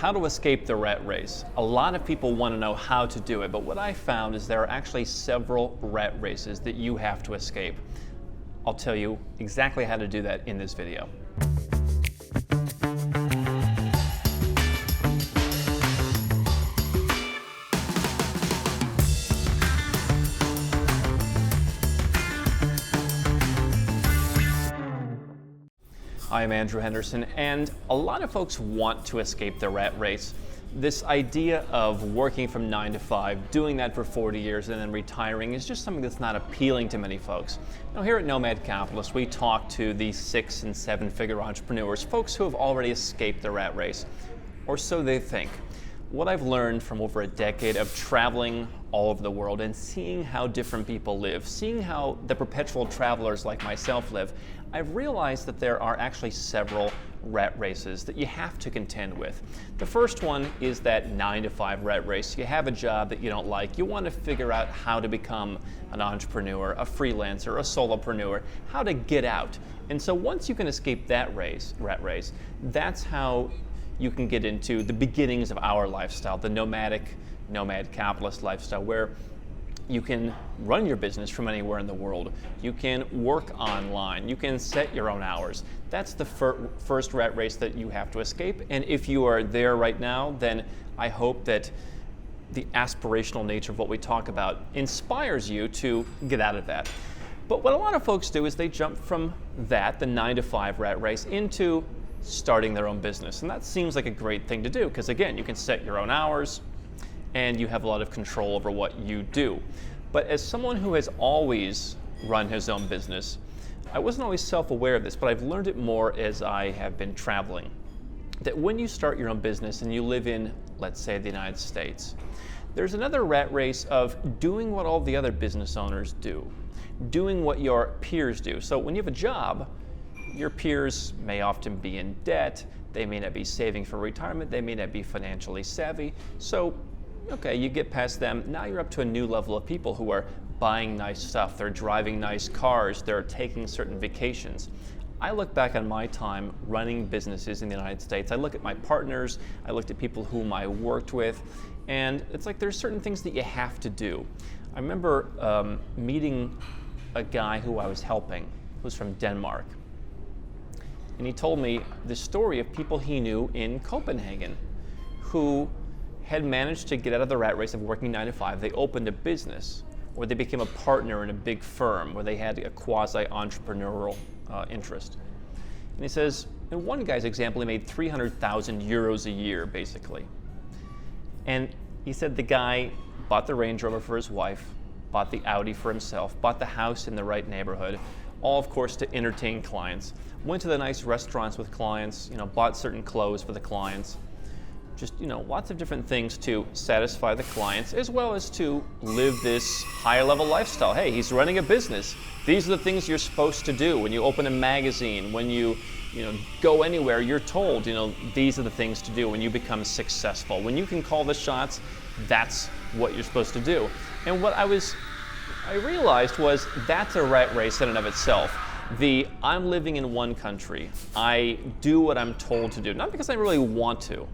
How to escape the rat race. A lot of people want to know how to do it, but what I found is there are actually several rat races that you have to escape. I'll tell you exactly how to do that in this video. I'm Andrew Henderson, and a lot of folks want to escape the rat race. This idea of working from 9 to 5, doing that for 40 years and then retiring is just something that's not appealing to many folks. Now here at Nomad Capitalist, we talk to the 6- and 7-figure entrepreneurs, folks who have already escaped the rat race, or so they think. What I've learned from over a decade of traveling all over the world and seeing how different people live, seeing how the perpetual travelers like myself live, I've realized that there are actually several rat races that you have to contend with. The first one is that 9 to 5 rat race. You have a job that you don't like. You want to figure out how to become an entrepreneur, a freelancer, a solopreneur, how to get out. And so once you can escape that rat race, that's how you can get into the beginnings of our lifestyle, the nomad capitalist lifestyle, where you can run your business from anywhere in the world. You can work online. You can set your own hours. That's the first rat race that you have to escape. And if you are there right now, then I hope that the aspirational nature of what we talk about inspires you to get out of that. But what a lot of folks do is they jump from that, the 9 to 5 rat race, into starting their own business. And that seems like a great thing to do because, again, you can set your own hours and you have a lot of control over what you do. But as someone who has always run his own business, I wasn't always self-aware of this, but I've learned it more as I have been traveling. That when you start your own business and you live in, let's say, the United States, there's another rat race of doing what all the other business owners do, doing what your peers do. So when you have a job, your peers may often be in debt, they may not be saving for retirement, they may not be financially savvy. So, okay, you get past them, now you're up to a new level of people who are buying nice stuff, they're driving nice cars, they're taking certain vacations. I look back on my time running businesses in the United States, I look at my partners, I looked at people whom I worked with, and it's like there's certain things that you have to do. I remember meeting a guy who I was helping, who's from Denmark. And he told me the story of people he knew in Copenhagen who had managed to get out of the rat race of working 9 to 5. They opened a business, or they became a partner in a big firm where they had a quasi-entrepreneurial interest. And he says, in one guy's example, he made 300,000 euros a year, basically. And he said the guy bought the Range Rover for his wife, bought the Audi for himself, bought the house in the right neighborhood, all of course to entertain clients, went to the nice restaurants with clients, bought certain clothes for the clients, just, lots of different things to satisfy the clients as well as to live this higher level lifestyle. Hey, he's running a business. These are the things you're supposed to do. When you open a magazine, when you go anywhere, you're told, these are the things to do when you become successful. When you can call the shots, that's what you're supposed to do. And what I realized was that's a rat race in and of itself. I'm living in one country. I do what I'm told to do, not because I really want to,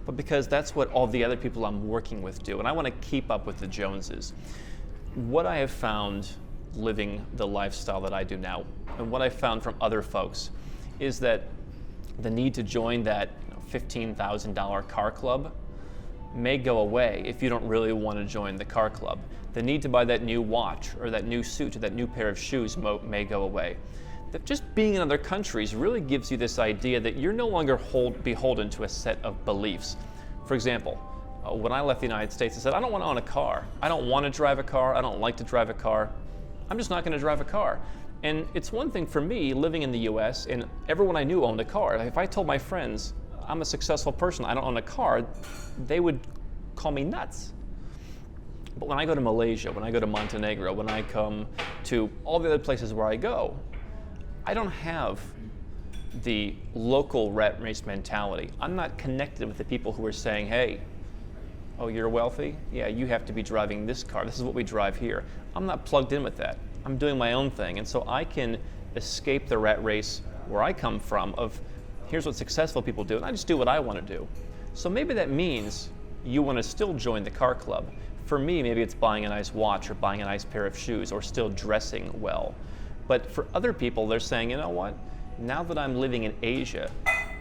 but because that's what all the other people I'm working with do, and I want to keep up with the Joneses. What I have found living the lifestyle that I do now, and what I found from other folks, is that the need to join that $15,000 car club may go away if you don't really want to join the car club. The need to buy that new watch or that new suit or that new pair of shoes may go away. That just being in other countries really gives you this idea that you're no longer beholden to a set of beliefs. For example, when I left the United States, I said, I don't want to own a car. I don't want to drive a car. I don't like to drive a car. I'm just not going to drive a car. And it's one thing for me living in the US, and everyone I knew owned a car. If I told my friends, I'm a successful person, I don't own a car, they would call me nuts. But when I go to Malaysia, when I go to Montenegro, when I come to all the other places where I go, I don't have the local rat race mentality. I'm not connected with the people who are saying, hey, oh, you're wealthy? Yeah, you have to be driving this car. This is what we drive here. I'm not plugged in with that. I'm doing my own thing. And so I can escape the rat race where I come from of here's what successful people do, and I just do what I want to do. So maybe that means you want to still join the car club. For me, maybe it's buying a nice watch or buying a nice pair of shoes or still dressing well. But for other people, they're saying, you know what? Now that I'm living in Asia,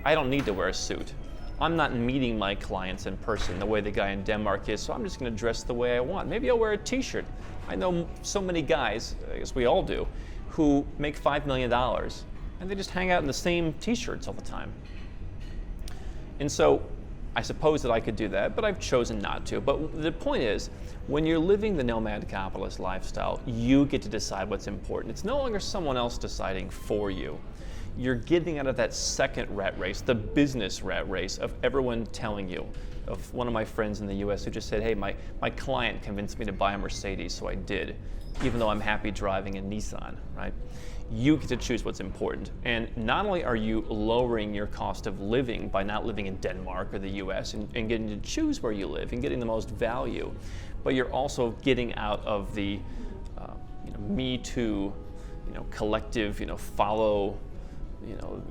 I don't need to wear a suit. I'm not meeting my clients in person the way the guy in Denmark is, so I'm just going to dress the way I want. Maybe I'll wear a t-shirt. I know so many guys, I guess we all do, who make $5 million and they just hang out in the same t-shirts all the time. And so I suppose that I could do that, but I've chosen not to. But the point is, when you're living the nomad capitalist lifestyle, you get to decide what's important. It's no longer someone else deciding for you. You're getting out of that second rat race, the business rat race of everyone telling you. Of one of my friends in the US who just said, hey, my client convinced me to buy a Mercedes, so I did, even though I'm happy driving a Nissan, right? You get to choose what's important. And not only are you lowering your cost of living by not living in Denmark or the US and getting to choose where you live and getting the most value, but you're also getting out of the me too, collective, follow,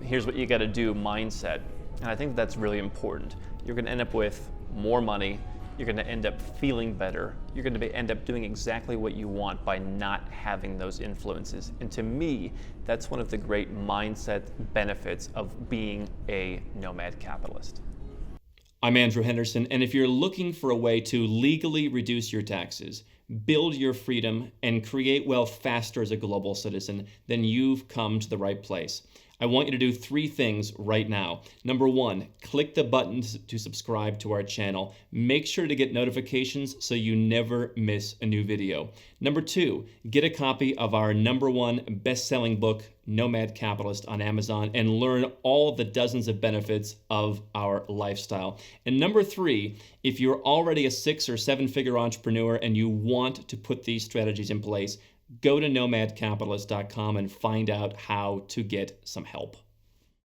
here's what you got to do mindset. And I think that's really important. You're going to end up with more money. You're going to end up feeling better. You're going to end up doing exactly what you want by not having those influences. And to me, that's one of the great mindset benefits of being a nomad capitalist. I'm Andrew Henderson, and if you're looking for a way to legally reduce your taxes, build your freedom, and create wealth faster as a global citizen, then you've come to the right place. I want you to do 3 things right now. Number 1, click the button to subscribe to our channel. Make sure to get notifications so you never miss a new video. Number 2, get a copy of our #1 best-selling book, Nomad Capitalist, on Amazon and learn all the dozens of benefits of our lifestyle. And number 3, if you're already a 6 or 7-figure entrepreneur and you want to put these strategies in place, go to nomadcapitalist.com and find out how to get some help.